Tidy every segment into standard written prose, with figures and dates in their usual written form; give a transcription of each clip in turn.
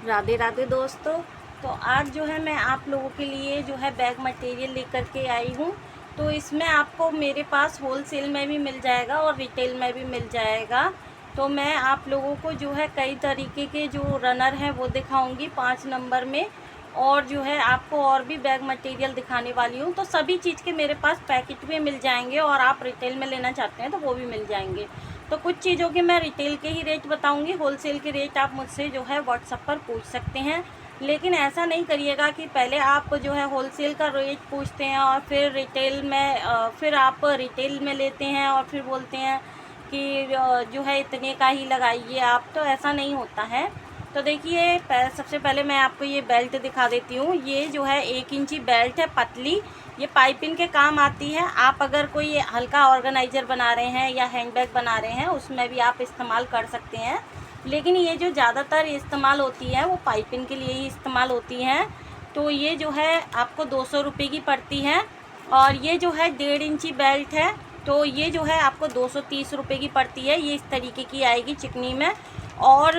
राधे राधे दोस्तों। तो आज जो है मैं आप लोगों के लिए जो है बैग मटेरियल लेकर के आई हूँ। तो इसमें आपको मेरे पास होलसेल में भी मिल जाएगा और रिटेल में भी मिल जाएगा। तो मैं आप लोगों को जो है कई तरीके के जो रनर हैं वो दिखाऊंगी 5 नंबर में, और जो है आपको और भी बैग मटेरियल दिखाने वाली हूँ। तो सभी चीज़ के मेरे पास पैकेट में मिल जाएंगे, और आप रिटेल में लेना चाहते हैं तो वो भी मिल जाएंगे। तो कुछ चीज़ों के मैं रिटेल के ही रेट बताऊंगी, होलसेल के रेट आप मुझसे जो है व्हाट्सएप पर पूछ सकते हैं। लेकिन ऐसा नहीं करिएगा कि पहले आप जो है होलसेल का रेट पूछते हैं और फिर रिटेल में फिर आप रिटेल में लेते हैं और फिर बोलते हैं कि जो है इतने का ही लगाइए आप। तो ऐसा नहीं होता है। तो देखिए सबसे पहले मैं आपको ये बेल्ट दिखा देती हूँ। ये जो है 1 इंची बेल्ट है, पतली। ये पाइपिंग के काम आती है। आप अगर कोई हल्का ऑर्गेनाइज़र बना रहे हैं या हैंडबैग बना रहे हैं उसमें भी आप इस्तेमाल कर सकते हैं। लेकिन ये जो ज़्यादातर इस्तेमाल होती है वो पाइपिंग के लिए ही इस्तेमाल होती हैं। तो ये जो है आपको 200 रुपये की पड़ती है। और ये जो है 1.5 इंची बेल्ट है, तो ये जो है आपको 230 रुपये की पड़ती है। ये इस तरीके की आएगी चिकनी में। और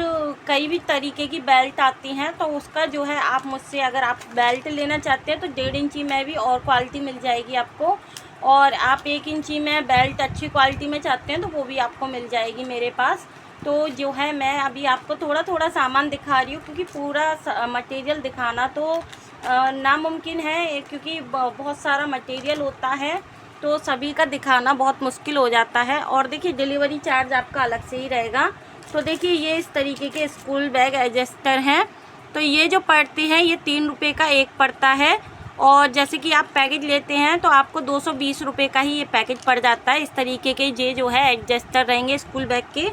कई भी तरीके की बेल्ट आती हैं, तो उसका जो है आप मुझसे अगर आप बेल्ट लेना चाहते हैं तो 1.5 इंची में भी और क्वालिटी मिल जाएगी आपको। और आप 1 इंची में बेल्ट अच्छी क्वालिटी में चाहते हैं तो वो भी आपको मिल जाएगी मेरे पास। तो जो है मैं अभी आपको थोड़ा थोड़ा सामान दिखा रही हूँ, क्योंकि पूरा मटेरियल दिखाना तो नामुमकिन है, क्योंकि बहुत सारा मटेरियल होता है तो सभी का दिखाना बहुत मुश्किल हो जाता है। और देखिए डिलीवरी चार्ज आपका अलग से ही रहेगा। तो देखिए ये इस तरीके के स्कूल बैग एडजस्टर हैं। तो ये जो पड़ती है ये 3 रुपये का एक पड़ता है। और जैसे कि आप पैकेट लेते हैं तो आपको 220 रुपये का ही ये पैकेट पड़ जाता है। इस तरीके के ये जो है एडजस्टर रहेंगे स्कूल बैग के।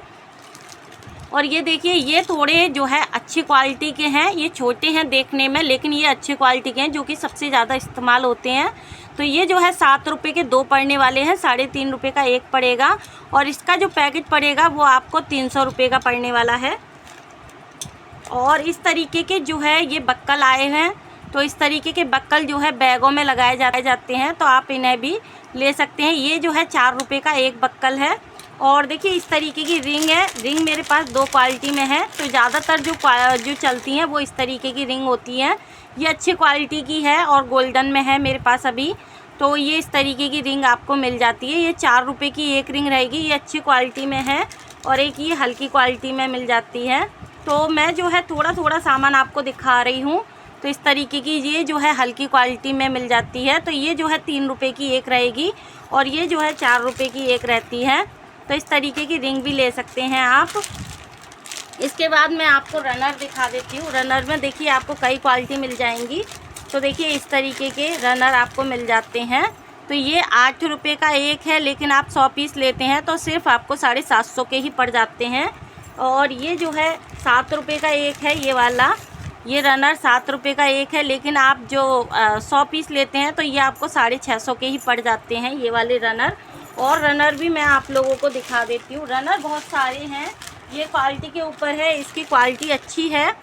और ये देखिए ये थोड़े जो है अच्छी क्वालिटी के हैं। ये छोटे हैं देखने में, लेकिन ये अच्छी क्वालिटी के हैं जो कि सबसे ज़्यादा इस्तेमाल होते हैं। तो ये जो है 7 रुपये के 2 पड़ने वाले हैं, 3.5 रुपये का एक पड़ेगा। और इसका जो पैकेट पड़ेगा वो आपको 300 रुपये का पड़ने वाला है। और इस तरीके के जो है ये बक्कल आए हैं। तो इस तरीके के बक्कल जो है बैगों में लगाए जाते हैं, तो आप इन्हें भी ले सकते हैं। ये जो है 4 रुपये का एक बक्कल है। और देखिए इस तरीके की रिंग है। रिंग मेरे पास 2 क्वालिटी में है। तो ज़्यादातर जो चलती हैं वो इस तरीके की रिंग होती हैं। ये अच्छी क्वालिटी की है और गोल्डन में है मेरे पास अभी। तो ये इस तरीके की रिंग आपको मिल जाती है। ये 4 रुपये की एक रिंग रहेगी। ये अच्छी क्वालिटी में है और एक ये हल्की क्वालिटी में मिल जाती है। तो मैं जो है थोड़ा थोड़ा सामान आपको दिखा रही हूँ। तो इस तरीके की ये जो है हल्की क्वालिटी में मिल जाती है। तो ये जो है 3 रुपये की एक रहेगी और ये जो है 4 रुपये की एक रहती है। तो इस तरीके की रिंग भी ले सकते हैं आप। इसके बाद मैं आपको रनर दिखा देती हूँ। रनर में देखिए आपको कई क्वालिटी मिल जाएंगी। तो देखिए इस तरीके के रनर आपको मिल जाते हैं। तो ये 8 रुपये का एक है, लेकिन आप 100 पीस लेते हैं तो सिर्फ आपको 750 के ही पड़ जाते हैं। और ये जो है 7 रुपये का एक है, ये वाला ये रनर 7 रुपये का एक है, लेकिन आप जो 100 पीस लेते हैं तो ये आपको 650 के ही पड़ जाते हैं ये वाले रनर। और रनर भी मैं आप लोगों को दिखा देती हूँ। रनर बहुत सारे हैं, ये क्वालिटी के ऊपर है। इसकी क्वालिटी अच्छी है,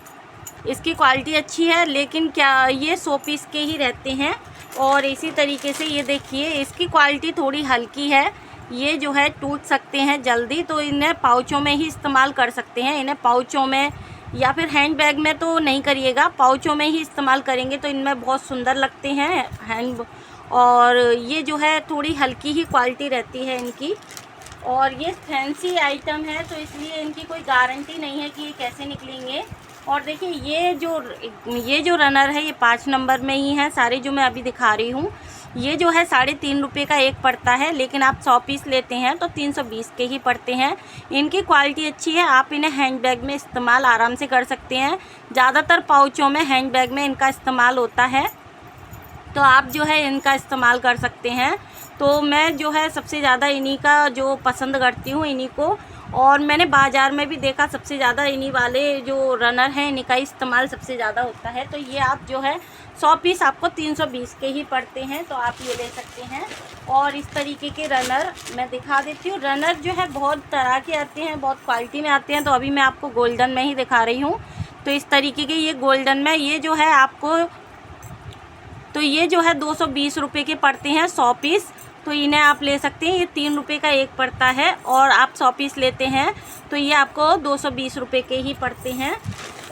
इसकी क्वालिटी अच्छी है, लेकिन क्या ये 100 पीस के ही रहते हैं। और इसी तरीके से ये देखिए इसकी क्वालिटी थोड़ी हल्की है। ये जो है टूट सकते हैं जल्दी, तो इन्हें पाउचों में ही इस्तेमाल कर सकते हैं। इन्हें पाउचों में या फिर हैंड बैग में तो नहीं करिएगा, पाउचों में ही इस्तेमाल करेंगे तो इनमें बहुत सुंदर लगते हैं हैंड। और ये जो है थोड़ी हल्की ही क्वालिटी रहती है इनकी। और ये फैंसी आइटम है तो इसलिए इनकी कोई गारंटी नहीं है कि ये कैसे निकलेंगे। और देखिए ये जो रनर है ये 5 नंबर में ही है सारे जो मैं अभी दिखा रही हूँ। ये जो है 3.5 रुपये का एक पड़ता है, लेकिन आप 100 पीस लेते हैं तो 320 के ही पड़ते हैं। इनकी क्वालिटी अच्छी है, आप इन्हें हैंड बैग में इस्तेमाल आराम से कर सकते हैं। ज़्यादातर पाउचों में हैंड बैग में इनका इस्तेमाल होता है, तो आप जो है इनका इस्तेमाल कर सकते हैं। तो मैं जो है सबसे ज़्यादा इन्हीं का जो पसंद करती हूँ इन्हीं को। और मैंने बाज़ार में भी देखा सबसे ज़्यादा इन्हीं वाले जो रनर हैं इन्हीं का इस्तेमाल सबसे ज़्यादा होता है। तो ये आप जो है 100 पीस आपको 320 के ही पड़ते हैं, तो आप ये ले सकते हैं। और इस तरीके के रनर मैं दिखा देती हूँ। रनर जो है बहुत तरह के आते हैं, बहुत क्वालिटी में आते हैं। तो अभी मैं आपको गोल्डन में ही दिखा रही हूँ। तो इस तरीके के ये गोल्डन में ये जो है आपको, तो ये जो है 220 रुपये के पड़ते हैं 100 पीस। तो इन्हें आप ले सकते हैं। ये 3 रुपये का एक पड़ता है और आप 100 पीस लेते हैं तो ये आपको 220 रुपये के ही पड़ते हैं।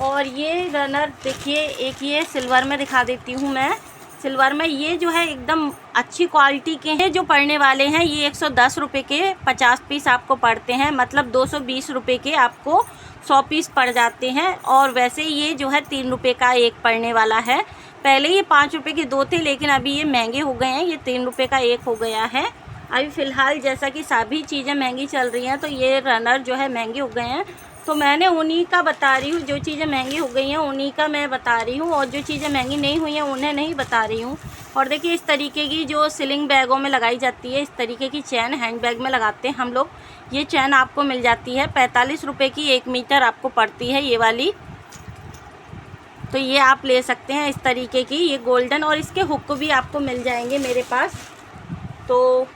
और ये रनर देखिए, एक ये सिल्वर में दिखा देती हूँ मैं। सिल्वर में ये जो है एकदम अच्छी क्वालिटी के हैं। जो पड़ने वाले हैं ये 110 रुपये के 50 पीस आपको पड़ते हैं, मतलब 220 रुपये के आपको 100 पीस पड़ जाते हैं। और वैसे ये जो है 3 रुपये का एक पड़ने वाला है। पहले ये 5 रुपये के 2 थे, लेकिन अभी ये महंगे हो गए हैं, ये 3 रुपये का एक हो गया है। अभी फ़िलहाल जैसा कि सभी चीज़ें महंगी चल रही हैं, तो ये रनर जो है महंगे हो गए हैं। तो मैंने उन्हीं का बता रही हूँ, जो चीज़ें महंगी हो गई हैं उन्हीं का मैं बता रही हूँ, और जो चीज़ें महंगी नहीं हुई हैं उन्हें नहीं बता रही हूँ। और देखिए इस तरीके की जो सिलिंग बैगों में लगाई जाती है, इस तरीके की चैन हैंड बैग में लगाते हैं हम लोग। ये चैन आपको मिल जाती है 45 रुपये की 1 मीटर आपको पड़ती है ये वाली। तो ये आप ले सकते हैं इस तरीके की, ये गोल्डन, और इसके हुक भी आपको मिल जाएंगे मेरे पास। तो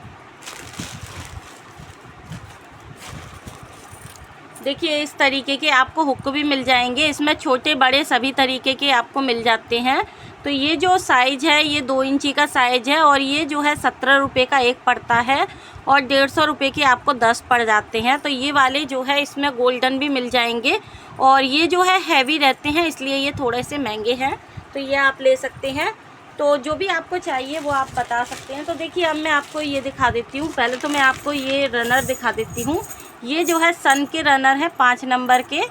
देखिए इस तरीके के आपको हुक भी मिल जाएंगे, इसमें छोटे बड़े सभी तरीके के आपको मिल जाते हैं। तो ये जो साइज़ है ये 2 इंची का साइज़ है, और ये जो है 17 रुपये का एक पड़ता है, और 150 रुपये के आपको 10 पड़ जाते हैं। तो ये वाले जो है इसमें गोल्डन भी मिल जाएंगे, और ये जो है हैवी रहते हैं, इसलिए ये थोड़े से महंगे हैं। तो ये आप ले सकते हैं। तो जो भी आपको चाहिए वो आप बता सकते हैं। तो देखिए अब मैं आपको ये दिखा देती हूँ। पहले तो मैं आपको ये रनर दिखा देती हूँ। ये जो है सन के रनर है 5 नंबर के।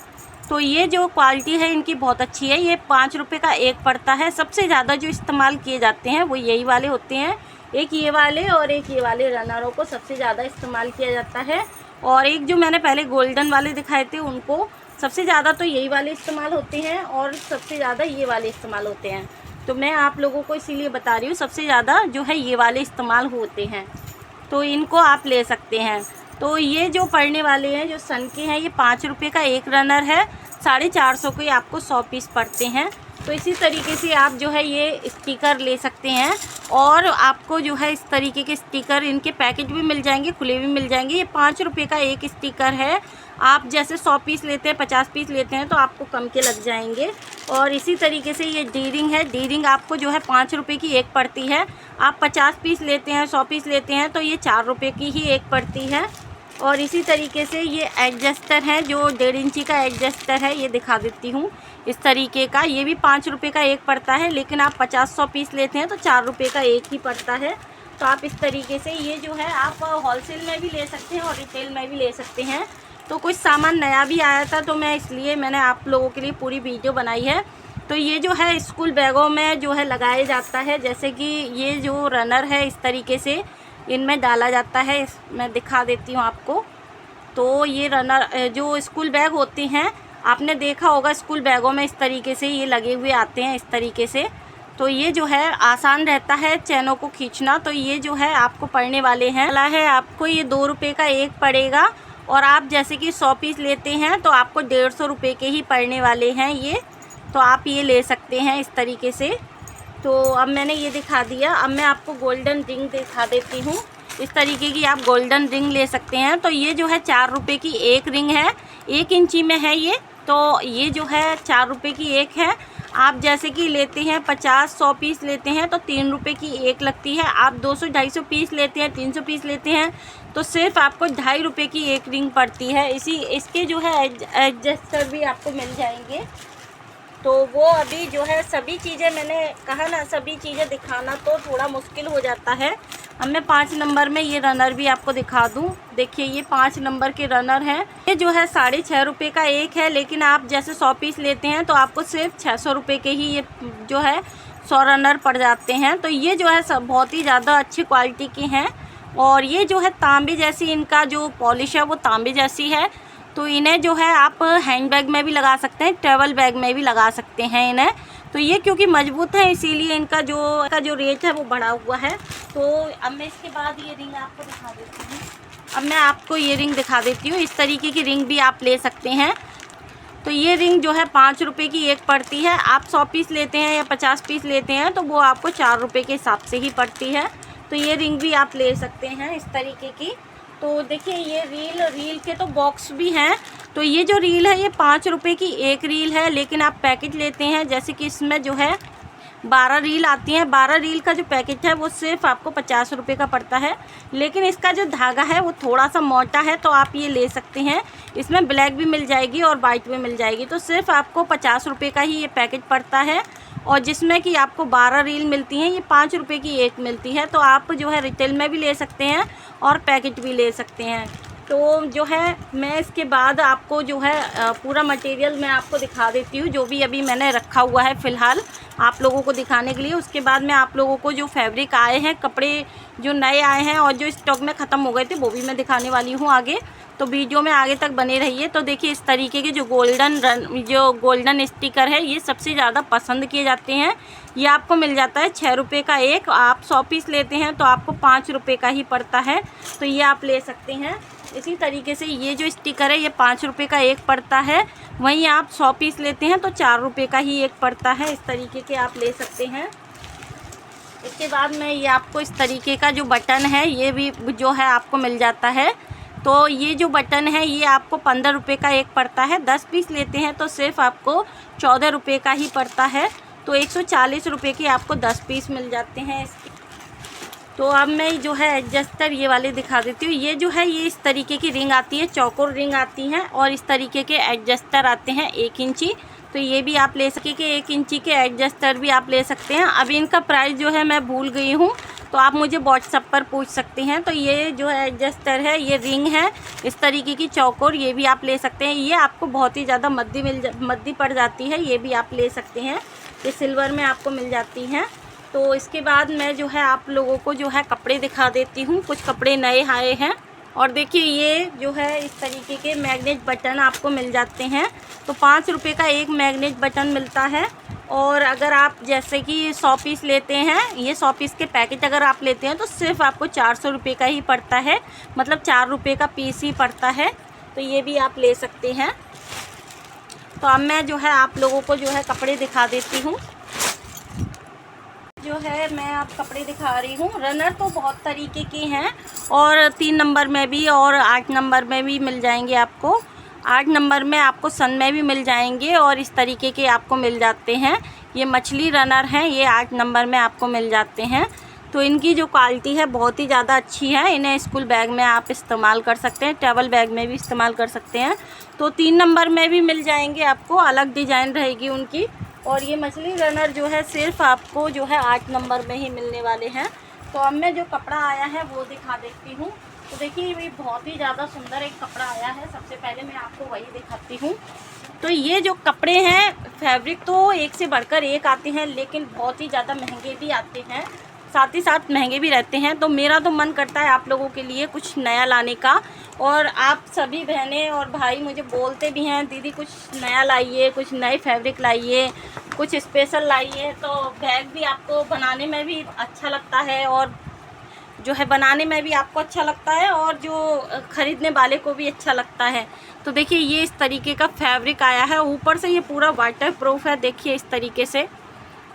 तो ये जो क्वालिटी है इनकी बहुत अच्छी है। ये 5 रुपये का एक पड़ता है। सबसे ज़्यादा जो इस्तेमाल किए जाते हैं वो यही वाले होते हैं, एक ये वाले और एक ये वाले रनरों को सबसे ज़्यादा इस्तेमाल किया जाता है। और एक जो मैंने पहले गोल्डन वाले दिखाए थे उनको सबसे ज़्यादा तो यही वाले इस्तेमाल होते हैं, और सबसे ज़्यादा ये वाले इस्तेमाल होते हैं। तो मैं आप लोगों को इसीलिए बता रही हूँ, सबसे ज़्यादा जो है ये वाले इस्तेमाल होते हैं। तो इनको आप ले सकते हैं। तो ये जो पड़ने वाले हैं जो सन के हैं, ये 5 रुपये का एक रनर है, 450 के आपको 100 पीस पड़ते हैं। तो इसी तरीके से आप जो है ये स्टिकर ले सकते हैं, और आपको जो है इस तरीके के स्टिकर, इनके पैकेट भी मिल जाएंगे, खुले भी मिल जाएंगे। ये 5 रुपये का एक स्टिकर है। आप जैसे 100 पीस लेते हैं, 50 पीस लेते हैं, तो आपको कम के लग जाएंगे। और इसी तरीके से ये डी रिंग है। डी रिंग आपको जो है 5 रुपये की एक पड़ती है। आप 50 पीस लेते हैं, 100 पीस लेते हैं, तो ये 4 रुपये की ही एक पड़ती है। और इसी तरीके से ये एडजस्टर है, जो 1.5 इंची का एडजस्टर है, ये दिखा देती हूँ इस तरीके का। ये भी 5 रुपये का एक पड़ता है, लेकिन आप 50-100 पीस लेते हैं तो 4 रुपये का एक ही पड़ता है। तो आप इस तरीके से ये जो है आप होलसेल में भी ले सकते हैं और रिटेल में भी ले सकते हैं। तो कुछ सामान नया भी आया था, तो मैंने आप लोगों के लिए पूरी वीडियो बनाई है। तो ये जो है स्कूल बैगों में जो है लगाया जाता है, जैसे कि ये जो रनर है इस तरीके से इनमें डाला जाता है। मैं दिखा देती हूँ आपको। तो ये रनर जो स्कूल बैग होते हैं, आपने देखा होगा स्कूल बैगों में इस तरीके से ये लगे हुए आते हैं इस तरीके से। तो ये जो है आसान रहता है चैनों को खींचना। तो ये जो है आपको पड़ने वाले हैं आपको ये 2 रुपये का एक पड़ेगा, और आप जैसे कि 100 पीस लेते हैं तो आपको 150 रुपये के ही पड़ने वाले हैं ये। तो आप ये ले सकते हैं इस तरीके से। तो अब मैंने ये दिखा दिया। अब मैं आपको गोल्डन रिंग दिखा देती हूँ। इस तरीके की आप गोल्डन रिंग ले सकते हैं। तो ये जो है 4 रुपये की एक रिंग है, 1 इंची में है ये। तो ये जो है 4 रुपये की एक है। आप जैसे कि लेते हैं 50-100 पीस लेते हैं तो 3 रुपये की एक लगती है। आप 200-250 पीस लेते हैं, 300 पीस लेते हैं, तो सिर्फ आपको 2.5 रुपये की एक रिंग पड़ती है। इसके जो है एडजस्टर भी आपको मिल जाएंगे। तो वो अभी जो है सभी चीज़ें, मैंने कहा ना सभी चीज़ें दिखाना तो थोड़ा मुश्किल हो जाता है। अब मैं 5 नंबर में ये रनर भी आपको दिखा दूँ। देखिए ये 5 नंबर के रनर हैं। ये जो है 6.5 रुपये का एक है, लेकिन आप जैसे 100 पीस लेते हैं तो आपको सिर्फ 600 रुपये के ही ये जो है 100 रनर पड़ जाते हैं। तो ये जो है सब बहुत ही ज़्यादा अच्छी क्वालिटी के हैं। और ये जो है तांबे जैसी, इनका जो पॉलिश है वो तांबे जैसी है। तो इन्हें जो है आप हैंड बैग में भी लगा सकते हैं, ट्रैवल बैग में भी लगा सकते हैं इन्हें। तो ये क्योंकि मजबूत है इसीलिए इनका जो रेट है वो बढ़ा हुआ है। तो अब मैं इसके बाद ये रिंग आपको दिखा देती हूँ। अब मैं आपको ये रिंग दिखा देती हूँ। इस तरीके की रिंग भी आप ले सकते हैं। तो ये रिंग जो है 5 रुपये की एक पड़ती है। आप 100 पीस लेते हैं या 50 पीस लेते हैं तो वो आपको 4 रुपये के हिसाब से ही पड़ती है। तो ये रिंग भी आप ले सकते हैं इस तरीके की। तो देखिए ये रील के तो बॉक्स भी हैं। तो ये जो रील है ये 5 रुपये की एक रील है, लेकिन आप पैकेट लेते हैं, जैसे कि इसमें जो है 12 रील आती हैं। 12 रील का जो पैकेट है वो सिर्फ आपको 50 रुपये का पड़ता है, लेकिन इसका जो धागा है वो थोड़ा सा मोटा है, तो आप ये ले सकते हैं। इसमें ब्लैक भी मिल जाएगी और वाइट भी मिल जाएगी। तो सिर्फ आपको 50 रुपये का ही ये पैकेट पड़ता है, और जिसमें कि आपको 12 रील मिलती हैं। ये 5 रुपये की एक मिलती है। तो आप जो है रिटेल में भी ले सकते हैं और पैकेट भी ले सकते हैं। तो जो है मैं इसके बाद आपको जो है पूरा मटेरियल मैं आपको दिखा देती हूँ, जो भी अभी मैंने रखा हुआ है फ़िलहाल आप लोगों को दिखाने के लिए। उसके बाद मैं आप लोगों को जो फैब्रिक आए हैं, कपड़े जो नए आए हैं और जो स्टॉक में ख़त्म हो गए थे, वो भी मैं दिखाने वाली हूँ आगे। तो वीडियो में आगे तक बने रहिए। तो देखिए इस तरीके के जो गोल्डन स्टिकर है, ये सबसे ज़्यादा पसंद किए जाते हैं। ये आपको मिल जाता है 6 रुपये का एक। आप 100 पीस लेते हैं तो आपको 5 रुपये का ही पड़ता है, तो ये आप ले सकते हैं। इसी तरीके से ये जो स्टिकर है ये 5 रुपये का एक पड़ता है। वहीं आप 100 पीस लेते हैं तो 4 रुपये का ही एक पड़ता है। इस तरीके के आप ले सकते हैं। इसके बाद में ये आपको इस तरीके का जो बटन है ये भी जो है आपको मिल जाता है। तो ये जो बटन है ये आपको 15 रुपये का एक पड़ता है। 10 पीस लेते हैं तो सिर्फ आपको 14 रुपये का ही पड़ता है। तो 140 रुपये के आपको 10 पीस मिल जाते हैं इसके। तो अब मैं जो है एडजस्टर ये वाले दिखा देती हूँ। ये जो है ये इस तरीके की रिंग आती है, चौकोर रिंग आती हैं, और इस तरीके के एडजस्टर आते हैं 1 इंची। तो ये भी आप ले सके कि 1 इंची के एडजस्टर भी आप ले सकते हैं। अभी इनका प्राइस जो है मैं भूल गई हूँ, तो आप मुझे व्हाट्सएप पर पूछ सकते हैं। तो ये जो है एडजस्टर है, ये रिंग है इस तरीके की चौकोर, ये भी आप ले सकते हैं। ये आपको बहुत ही ज़्यादा मद्दी पड़ जाती है, ये भी आप ले सकते हैं। ये सिल्वर में आपको मिल जाती हैं। तो इसके बाद मैं जो है आप लोगों को जो है कपड़े दिखा देती हूँ। कुछ कपड़े नए आए हैं, और देखिए ये जो है इस तरीके के मैग्नेट बटन आपको मिल जाते हैं। तो 5 रुपये का एक मैग्नेट बटन मिलता है। और अगर आप जैसे कि 100 पीस लेते हैं, ये 100 पीस के पैकेट अगर आप लेते हैं तो सिर्फ आपको 400 रुपये का ही पड़ता है, मतलब 4 रुपये का पीस ही पड़ता है। तो ये भी आप ले सकते हैं। तो अब मैं जो है आप लोगों को जो है कपड़े दिखा देती हूँ। जो है मैं आप कपड़े दिखा रही हूँ। रनर तो बहुत तरीके के हैं, और 3 नंबर में भी और 8 नंबर में भी मिल जाएंगे आपको। 8 नंबर में आपको सन में भी मिल जाएंगे, और इस तरीके के आपको मिल जाते हैं। ये मछली रनर हैं, ये 8 नंबर में आपको मिल जाते हैं। तो इनकी जो क्वालिटी है बहुत ही ज़्यादा अच्छी है। इन्हें स्कूल बैग में आप इस्तेमाल कर सकते हैं, ट्रैवल बैग में भी इस्तेमाल कर सकते हैं। तो 3 नंबर में भी मिल जाएंगे आपको, अलग डिज़ाइन रहेगी उनकी। और ये मछली रनर जो है सिर्फ आपको जो है 8 नंबर में ही मिलने वाले हैं। तो अब मैं जो कपड़ा आया है वो दिखा देती हूँ। तो देखिए ये बहुत ही ज़्यादा सुंदर एक कपड़ा आया है। सबसे पहले मैं आपको वही दिखाती हूँ। तो ये जो कपड़े हैं, फैब्रिक तो एक से बढ़कर एक आते हैं, लेकिन बहुत ही ज़्यादा महंगे भी आते हैं, साथ ही साथ महंगे भी रहते हैं। तो मेरा तो मन करता है आप लोगों के लिए कुछ नया लाने का, और आप सभी बहनें और भाई मुझे बोलते भी हैं दीदी कुछ नया लाइए, कुछ नए फैब्रिक लाइए, कुछ स्पेशल लाइए। तो बैग भी आपको बनाने में भी अच्छा लगता है, और जो है बनाने में भी आपको अच्छा लगता है, और जो ख़रीदने वाले को भी अच्छा लगता है। तो देखिए ये इस तरीके का फैब्रिक आया है। ऊपर से ये पूरा वाटर प्रूफ है, देखिए इस तरीके से।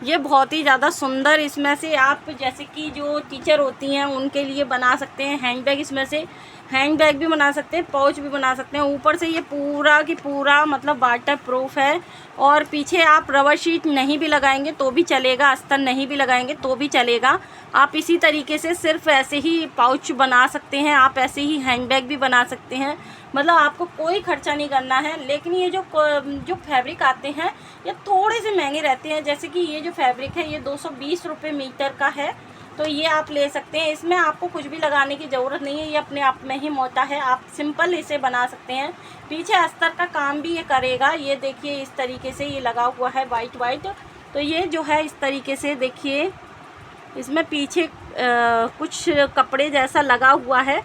ये बहुत ही ज़्यादा सुंदर, इसमें से आप जैसे कि जो टीचर होती हैं उनके लिए बना सकते हैं हैंड बैग। इसमें से हैंड बैग भी बना सकते हैं, पाउच भी बना सकते हैं। ऊपर से ये पूरा की पूरा मतलब वाटर प्रूफ है, और पीछे आप रबर शीट नहीं भी लगाएंगे तो भी चलेगा, अस्तर नहीं भी लगाएंगे तो भी चलेगा। आप इसी तरीके से सिर्फ ऐसे ही पाउच बना सकते हैं, आप ऐसे ही हैंड बैग भी बना सकते हैं। मतलब आपको कोई खर्चा नहीं करना है। लेकिन ये जो फैब्रिक आते हैं ये थोड़े से महंगे रहते हैं। जैसे कि ये जो फैब्रिक है ये 220 रुपये मीटर का है, तो ये आप ले सकते हैं। इसमें आपको कुछ भी लगाने की ज़रूरत नहीं है, ये अपने आप में ही मोटा है, आप सिंपल इसे बना सकते हैं। पीछे अस्तर का काम भी ये करेगा। ये देखिए इस तरीके से ये लगा हुआ है वाइट। तो ये जो है इस तरीके से देखिए इसमें पीछे कुछ कपड़े जैसा लगा हुआ है।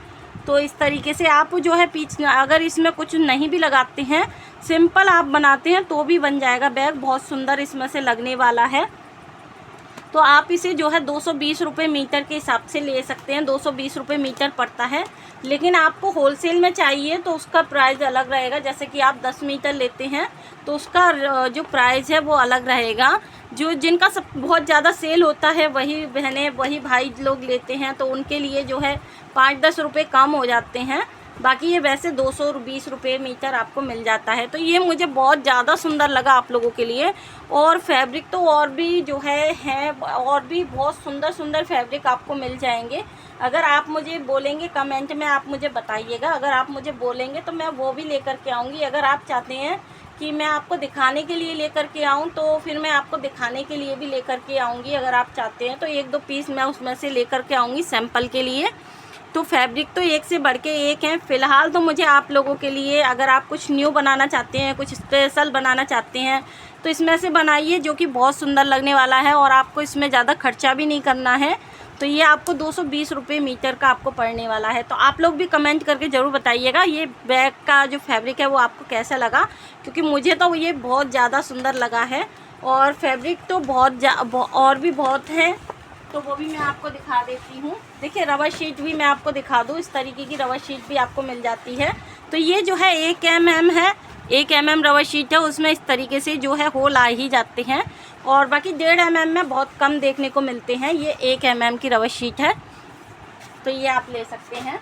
तो इस तरीके से आप जो है पीछे अगर इसमें कुछ नहीं भी लगाते हैं, सिंपल आप बनाते हैं तो भी बन जाएगा बैग। बहुत सुंदर इसमें से लगने वाला है। तो आप इसे जो है 220 रुपये मीटर के हिसाब से ले सकते हैं। 220 रुपये मीटर पड़ता है। लेकिन आपको होलसेल में चाहिए तो उसका प्राइस अलग रहेगा। जैसे कि आप 10 मीटर लेते हैं तो उसका जो प्राइस है वो अलग रहेगा। जो जिनका सब बहुत ज़्यादा सेल होता है वही बहनें वही भाई लोग लेते हैं, तो उनके लिए जो है 5-10 रुपये कम हो जाते हैं। बाकी ये वैसे 220 रुपये मीटर आपको मिल जाता है। तो ये मुझे बहुत ज़्यादा सुंदर लगा आप लोगों के लिए। और फैब्रिक तो और भी जो है और भी बहुत सुंदर सुंदर फैब्रिक आपको मिल जाएंगे। अगर आप मुझे बोलेंगे कमेंट में, आप मुझे बताइएगा, अगर आप मुझे बोलेंगे तो मैं वो भी लेकर के आऊँगी। अगर आप चाहते हैं कि मैं आपको दिखाने के लिए लेकर के आऊँ तो फिर मैं आपको दिखाने के लिए भी लेकर के आऊँगी। अगर आप चाहते हैं तो 1-2 पीस मैं उसमें से लेकर के आऊँगी सैंपल के लिए। तो फैब्रिक तो एक से बढ़ के एक हैं। फ़िलहाल तो मुझे आप लोगों के लिए, अगर आप कुछ न्यू बनाना चाहते हैं, कुछ स्पेशल बनाना चाहते हैं तो इसमें से बनाइए, जो कि बहुत सुंदर लगने वाला है और आपको इसमें ज़्यादा खर्चा भी नहीं करना है। तो ये आपको 220 रुपये मीटर का आपको पड़ने वाला है। तो आप लोग भी कमेंट करके ज़रूर बताइएगा ये बैग का जो फैब्रिक है वो आपको कैसा लगा, क्योंकि मुझे तो ये बहुत ज़्यादा सुंदर लगा है। और फैब्रिक तो और भी बहुत है, तो वो भी मैं आपको दिखा देती हूँ। देखिए रबर शीट भी मैं आपको दिखा दूँ, इस तरीके की रबर शीट भी आपको मिल जाती है। तो ये जो है 1 mm है, 1 mm रबर शीट है, उसमें इस तरीके से जो है होल आ ही जाते हैं। और बाकी 1.5 mm में बहुत कम देखने को मिलते हैं। ये 1 mm की रबर शीट है, तो ये आप ले सकते हैं।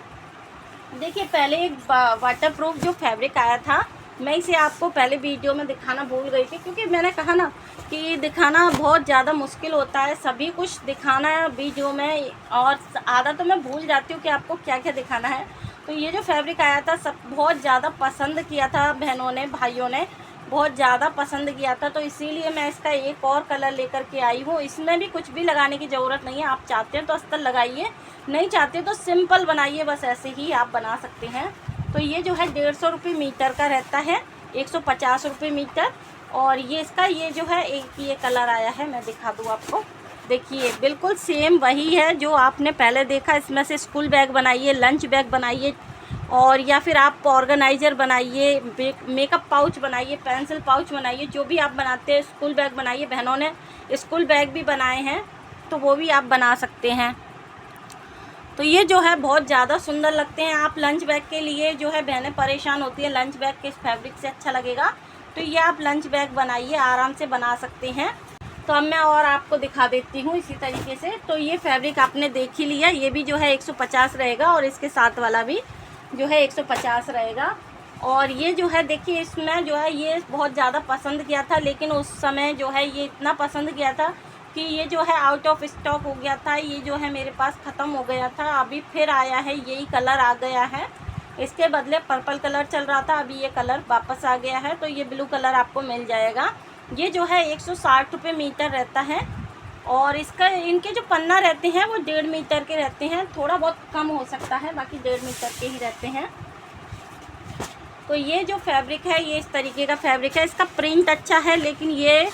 देखिए पहले एक वाटरप्रूफ जो फैब्रिक आया था, मैं इसे आपको पहले वीडियो में दिखाना भूल गई थी, क्योंकि मैंने कहा ना कि दिखाना बहुत ज़्यादा मुश्किल होता है, सभी कुछ दिखाना वीडियो में, और आधा तो मैं भूल जाती हूँ कि आपको क्या क्या दिखाना है। तो ये जो फैब्रिक आया था सब बहुत ज़्यादा पसंद किया था, बहनों ने, भाइयों ने बहुत ज़्यादा पसंद किया था, तो इसीलिए मैं इसका एक और कलर लेकर के आई हूँ। इसमें भी कुछ भी लगाने की ज़रूरत नहीं है, आप चाहते हैं तो अस्तर लगाइए, नहीं चाहते तो सिंपल बनाइए, बस ऐसे ही आप बना सकते हैं। तो ये जो है 150 रुपये मीटर का रहता है, 150 रुपये मीटर। और ये इसका ये जो है एक ये कलर आया है, मैं दिखा दूँ आपको। देखिए बिल्कुल सेम वही है जो आपने पहले देखा। इसमें से स्कूल बैग बनाइए, लंच बैग बनाइए, और या फिर आप ऑर्गेनाइज़र बनाइए, मेकअप पाउच बनाइए, पेंसिल पाउच बनाइए, जो भी आप बनाते हैं, स्कूल बैग बनाइए। बहनों ने स्कूल बैग भी बनाए हैं तो वो भी आप बना सकते हैं। तो ये जो है बहुत ज़्यादा सुंदर लगते हैं। आप लंच बैग के लिए जो है, बहनें परेशान होती हैं लंच बैग किस फैब्रिक से अच्छा लगेगा, तो ये आप लंच बैग बनाइए, आराम से बना सकते हैं। तो अब मैं और आपको दिखा देती हूँ इसी तरीके से। तो ये फैब्रिक आपने देख ही लिया, ये भी जो है 150 रहेगा और इसके साथ वाला भी जो है 150 रहेगा। और ये जो है देखिए, इसमें जो है ये बहुत ज़्यादा पसंद किया था, लेकिन उस समय जो है ये इतना पसंद किया था कि ये जो है आउट ऑफ स्टॉक हो गया था। ये जो है मेरे पास ख़त्म हो गया था, अभी फिर आया है, यही कलर आ गया है। इसके बदले पर्पल कलर चल रहा था, अभी ये कलर वापस आ गया है, तो ये ब्लू कलर आपको मिल जाएगा। ये जो है 160 रुपये मीटर रहता है। और इसका इनके जो पन्ना रहते हैं वो 1.5 मीटर के रहते हैं, थोड़ा बहुत कम हो सकता है, बाकी 1.5 मीटर के ही रहते हैं। तो ये जो फैब्रिक है ये इस तरीके का फैब्रिक है। इसका प्रिंट अच्छा है, लेकिन ये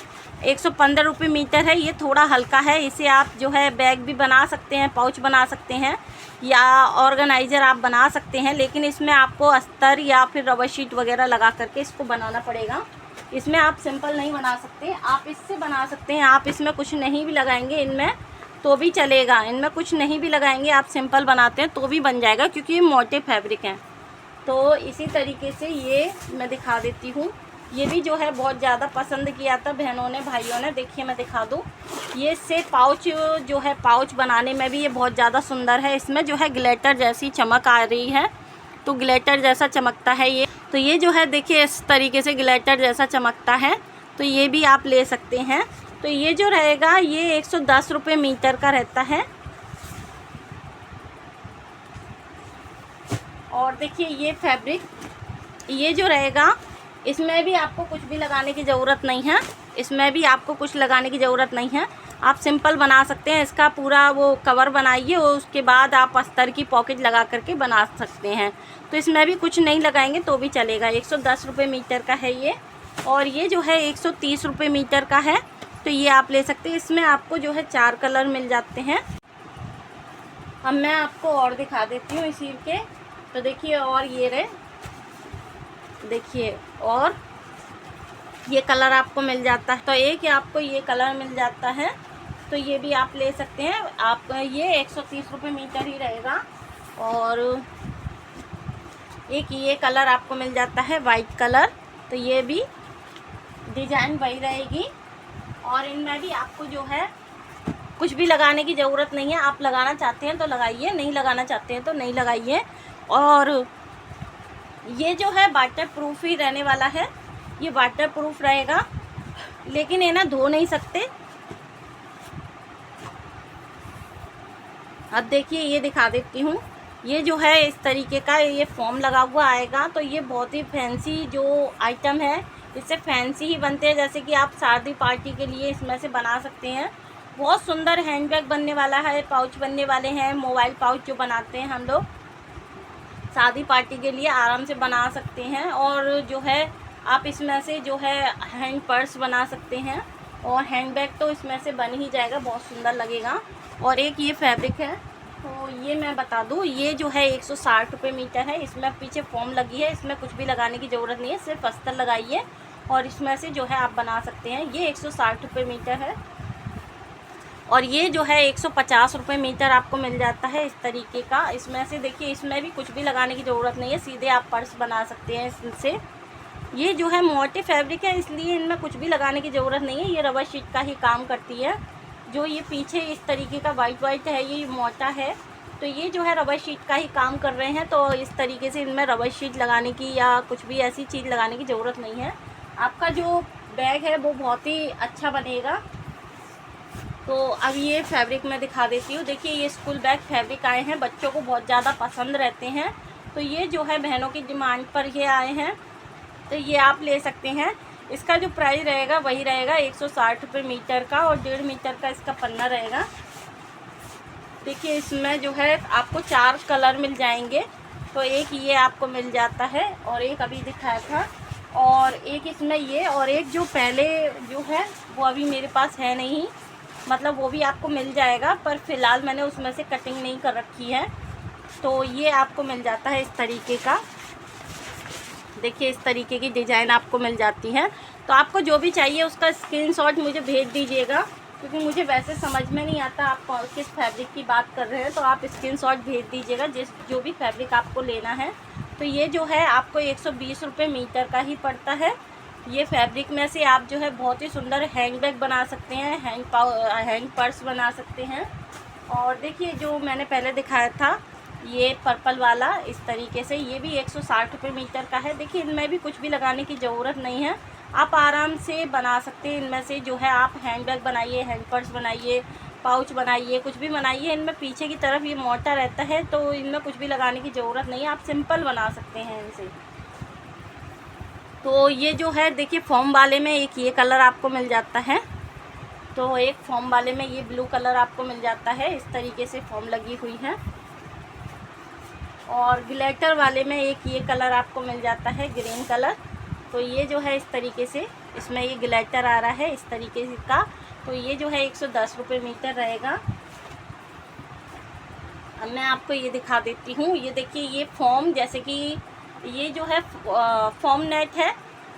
115 रुपये मीटर है। ये थोड़ा हल्का है, इसे आप जो है बैग भी बना सकते हैं, पाउच बना सकते हैं, या ऑर्गेनाइज़र आप बना सकते हैं। लेकिन इसमें आपको अस्तर या फिर रबर शीट वगैरह लगा करके इसको बनाना पड़ेगा। इसमें आप सिंपल नहीं बना सकते, आप इससे बना सकते हैं। आप इसमें कुछ नहीं भी लगाएंगे इनमें तो भी चलेगा, इनमें कुछ नहीं भी लगाएंगे, आप सिंपल बनाते हैं तो भी बन जाएगा, क्योंकि ये मोटे फैब्रिक हैं। तो इसी तरीके से ये मैं दिखा देती हूँ। ये भी जो है बहुत ज़्यादा पसंद किया था बहनों ने, भाइयों ने। देखिए मैं दिखा दूँ, ये इससे पाउच जो है, पाउच बनाने में भी ये बहुत ज़्यादा सुंदर है। इसमें जो है ग्लिटर जैसी चमक आ रही है, तो ग्लिटर जैसा चमकता है ये। तो ये जो है देखिए इस तरीके से ग्लिटर जैसा चमकता है, तो ये भी आप ले सकते हैं। तो ये जो रहेगा ये 110 रुपये मीटर का रहता है। और देखिए ये फैब्रिक, ये जो रहेगा इसमें भी आपको कुछ भी लगाने की ज़रूरत नहीं है, इसमें भी आपको कुछ लगाने की ज़रूरत नहीं है, आप सिंपल बना सकते हैं। इसका पूरा वो कवर बनाइए और उसके बाद आप अस्तर की पॉकेट लगा करके बना सकते हैं। तो इसमें भी कुछ नहीं लगाएंगे तो भी चलेगा। 110 रुपये मीटर का है ये। और ये जो है 130 रुपये मीटर का है, तो ये आप ले सकते हैं। इसमें आपको जो है 4 कलर मिल जाते हैं। अब मैं आपको और दिखा देती हूँ इसी के। तो देखिए, और ये रहे, देखिए, और ये कलर आपको मिल जाता है। तो एक आपको ये कलर मिल जाता है, तो ये भी आप ले सकते हैं। आप ये 130 रुपये मीटर ही रहेगा। और एक ये कलर आपको मिल जाता है, वाइट कलर, तो ये भी डिज़ाइन वही रहेगी। और इनमें भी आपको जो है कुछ भी लगाने की ज़रूरत नहीं है, आप लगाना चाहते हैं तो लगाइए, नहीं लगाना चाहते हैं तो नहीं लगाइए। और ये जो है वाटर प्रूफ ही रहने वाला है, ये वाटर प्रूफ रहेगा, लेकिन ये ना धो नहीं सकते। अब देखिए ये दिखा देती हूँ, ये जो है इस तरीके का ये फॉर्म लगा हुआ आएगा। तो ये बहुत ही फैंसी जो आइटम है, इससे फैंसी ही बनते हैं, जैसे कि आप शादी पार्टी के लिए इसमें से बना सकते हैं। बहुत सुंदर हैंडबैग बनने वाला है, पाउच बनने वाले हैं, मोबाइल पाउच जो बनाते हैं हम लोग शादी पार्टी के लिए आराम से बना सकते हैं। और जो है आप इसमें से जो है हैंड पर्स बना सकते हैं, और हैंडबैग तो इसमें से बन ही जाएगा, बहुत सुंदर लगेगा। और एक ये फैब्रिक है, तो ये मैं बता दूँ, ये जो है 160 रुपये मीटर है। इसमें पीछे फॉर्म लगी है, इसमें कुछ भी लगाने की ज़रूरत नहीं है, सिर्फ अस्तर लगाइए और इसमें से जो है आप बना सकते हैं। ये 160 रुपये मीटर है। और ये जो है 150 रुपये मीटर आपको मिल जाता है इस तरीके का। इसमें से देखिए, इसमें भी कुछ भी लगाने की ज़रूरत नहीं है, सीधे आप पर्स बना सकते हैं इससे। ये जो है मोटे फैब्रिक है, इसलिए इनमें कुछ भी लगाने की ज़रूरत नहीं है, ये रबर शीट का ही काम करती है। जो ये पीछे इस तरीके का वाइट है, ये मोटा है, तो ये जो है रबर शीट का ही काम कर रहे हैं। तो इस तरीके से इनमें रबर शीट लगाने की या कुछ भी ऐसी चीज़ लगाने की ज़रूरत नहीं है। आपका जो बैग है वो बहुत ही अच्छा बनेगा। तो अब ये फैब्रिक मैं दिखा देती हूँ। देखिए ये स्कूल बैग फैब्रिक आए हैं, बच्चों को बहुत ज़्यादा पसंद रहते हैं, तो ये जो है बहनों की डिमांड पर ये आए हैं, तो ये आप ले सकते हैं। इसका जो प्राइस रहेगा वही रहेगा 160 रुपये मीटर का, और 1.5 मीटर का इसका पन्ना रहेगा। देखिए इसमें जो है आपको 4 कलर मिल जाएंगे, तो एक ये आपको मिल जाता है, और एक अभी दिखाया था, और एक इसमें ये, और एक जो पहले जो है वो अभी मेरे पास है नहीं, मतलब वो भी आपको मिल जाएगा, पर फ़िलहाल मैंने उसमें से कटिंग नहीं कर रखी है। तो ये आपको मिल जाता है इस तरीके का। देखिए इस तरीके की डिज़ाइन आपको मिल जाती है। तो आपको जो भी चाहिए उसका स्क्रीनशॉट मुझे भेज दीजिएगा, क्योंकि मुझे वैसे समझ में नहीं आता आप किस फैब्रिक की बात कर रहे हैं। तो आप स्क्रीनशॉट भेज दीजिएगा जो भी फैब्रिक आपको लेना है। तो ये जो है आपको 120 रुपये मीटर का ही पड़ता है। ये फैब्रिक में से आप जो है बहुत ही सुंदर हैंड बैग बना सकते हैं, हैंड पर्स बना सकते हैं। और देखिए जो मैंने पहले दिखाया था ये पर्पल वाला, इस तरीके से ये भी 160 रुपये मीटर का है। देखिए इनमें भी कुछ भी लगाने की ज़रूरत नहीं है, आप आराम से बना सकते हैं। इनमें से जो है आप हैंड बैग बनाइए, हैंड पर्स बनाइए, पाउच बनाइए, कुछ भी बनाइए। इनमें पीछे की तरफ ये मोटा रहता है, तो इनमें कुछ भी लगाने की ज़रूरत नहीं है, आप सिंपल बना सकते हैं इनसे। तो ये जो है देखिए फॉर्म वाले में एक ये कलर आपको मिल जाता है, तो एक फॉर्म वाले में ये ब्लू कलर आपको मिल जाता है, इस तरीके से फॉर्म लगी हुई है। और ग्लिटर वाले में एक ये कलर आपको मिल जाता है, ग्रीन कलर। तो ये जो है इस तरीके से इसमें ये ग्लिटर आ रहा है इस तरीके से का। तो ये जो है 110 रुपये मीटर रहेगा। अब मैं आपको ये दिखा देती हूँ। ये देखिए ये फॉर्म, जैसे कि ये जो है फॉर्म नेट है,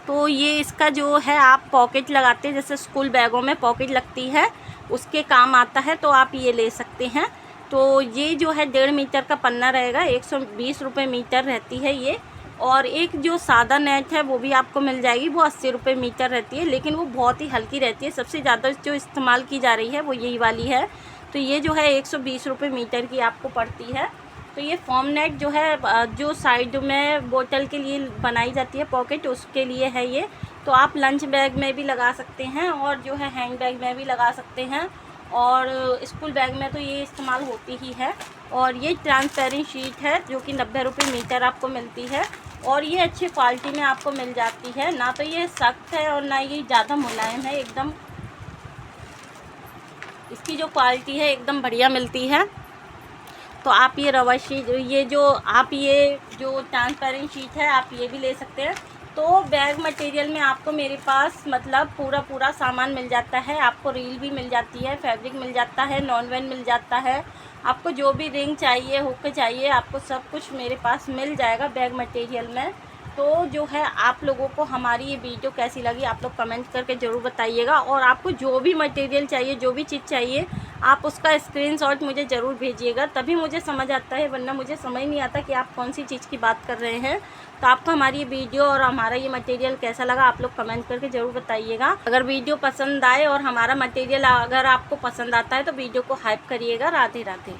तो ये इसका जो है आप पॉकेट लगाते हैं, जैसे स्कूल बैगों में पॉकेट लगती है उसके काम आता है, तो आप ये ले सकते हैं। तो ये जो है 1.5 मीटर का पन्ना रहेगा, 120 रुपये मीटर रहती है ये। और एक जो सादा नेट है वो भी आपको मिल जाएगी, वो 80 रुपये मीटर रहती है, लेकिन वो बहुत ही हल्की रहती है। सबसे ज़्यादा जो इस्तेमाल की जा रही है वो यही वाली है। तो ये जो है 120 रुपये मीटर की आपको पड़ती है। तो ये फॉर्म नेट जो है जो साइड में बोतल के लिए बनाई जाती है पॉकेट, उसके लिए है ये। तो आप लंच बैग में भी लगा सकते हैं, और जो है हैंड बैग में भी लगा सकते हैं, और स्कूल बैग में तो ये इस्तेमाल होती ही है। और ये ट्रांसपेरेंट शीट है जो कि 90 रुपये मीटर आपको मिलती है, और ये अच्छी क्वालिटी में आपको मिल जाती है, ना तो ये सख्त है और ना ये ज़्यादा मुलायम है, एकदम इसकी जो क्वालिटी है एकदम बढ़िया मिलती है। तो आप ये रबर शीट, ये जो ट्रांसपेरेंट शीट है आप ये भी ले सकते हैं। तो बैग मटेरियल में आपको मेरे पास मतलब पूरा सामान मिल जाता है। आपको रील भी मिल जाती है, फैब्रिक मिल जाता है, नॉन-वेज मिल जाता है, आपको जो भी रिंग चाहिए, हुक चाहिए, आपको सब कुछ मेरे पास मिल जाएगा बैग मटेरियल में। तो जो है आप लोगों को हमारी ये वीडियो कैसी लगी आप लोग कमेंट करके ज़रूर बताइएगा। और आपको जो भी मटेरियल चाहिए, जो भी चीज़ चाहिए, आप उसका स्क्रीनशॉट मुझे ज़रूर भेजिएगा, तभी मुझे समझ आता है, वरना मुझे समझ नहीं आता कि आप कौन सी चीज़ की बात कर रहे हैं। तो आपको हमारी ये वीडियो और हमारा ये मटेरियल कैसा लगा आप लोग कमेंट करके ज़रूर बताइएगा। अगर वीडियो पसंद आए और हमारा मटेरियल अगर आपको पसंद आता है तो वीडियो को हाइप करिएगा। राधे राधे।